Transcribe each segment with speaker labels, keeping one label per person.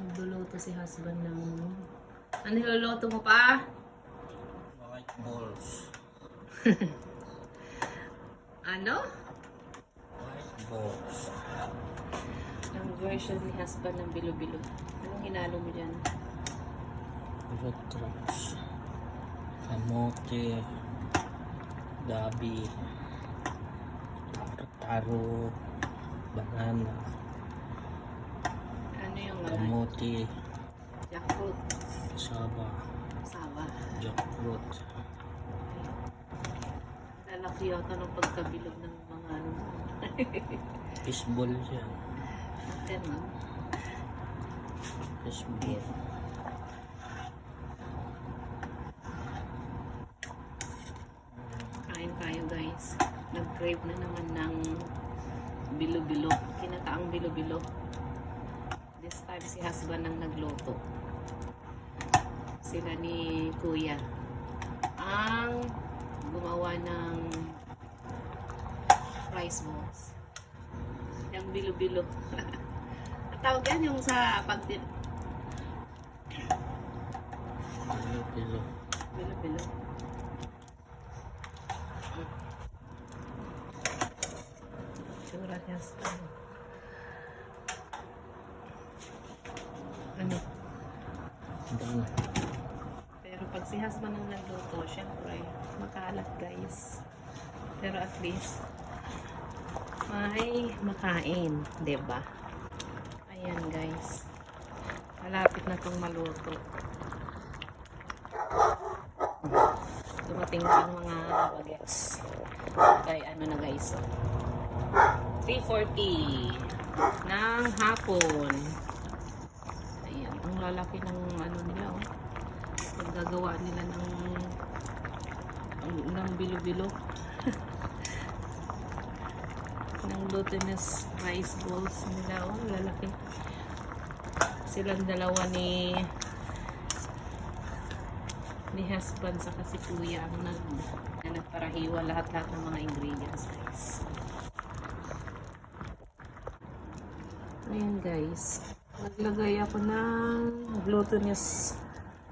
Speaker 1: Nagluluto si husband ng... Ano niluluto mo pa?
Speaker 2: White balls.
Speaker 1: Ano?
Speaker 2: White balls.
Speaker 1: Ang version ni husband ng bilo-bilo. Anong hinalo mo dyan?
Speaker 2: Red grapes. Kamote. Gabi. Taro. Banana.
Speaker 1: Ano yung mga?
Speaker 2: Kamote.
Speaker 1: Jackfruit.
Speaker 2: Saba.
Speaker 1: Sawa.
Speaker 2: Jackfruit.
Speaker 1: Lalaki yata ng pagkabilog ng mga ano.
Speaker 2: Fishball siya.
Speaker 1: Atin, no?
Speaker 2: Fishball.
Speaker 1: Kain tayo, guys. Nag-crave na naman ng bilo-bilo. Kinataang bilo-bilo. This time si husband ang nagluto. Sila ni kuya ang gumawa ng rice balls. Yung bilo-bilo. Ang tawag yan yung sa pagtin.
Speaker 2: Pilo.
Speaker 1: Bilo-bilo. Sura niya sa ano?
Speaker 2: Ano?
Speaker 1: Pero pag si husband ang nagluto, syempre, makalat guys. Pero at least, may makain, diba? Ayan guys. Malapit na itong maluto. Dumating na ang mga bagets. Kaya ano na guys, 3:40 ng hapon. Ayan, ang lalaki ng ano nila, oh. Paggagawa nila ng bilo-bilo. Ng glutinous rice balls nila, oh, lalaki. Silang dalawa ni husband sa si kuya ang nagparahiwa lahat-lahat ng mga ingredients guys. Ayan guys, naglagay ako ng glutinous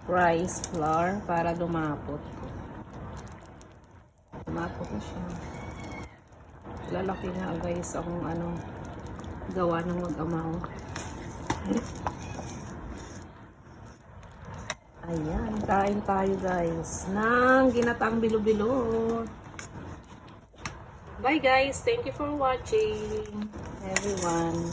Speaker 1: rice flour para lumapot. Lumapot na siya. Lalaki nga guys akong ano gawa ng mag-amaw. Ayan, kain tayo guys ng ginataang bilo-bilo. Bye guys, thank you for watching everyone.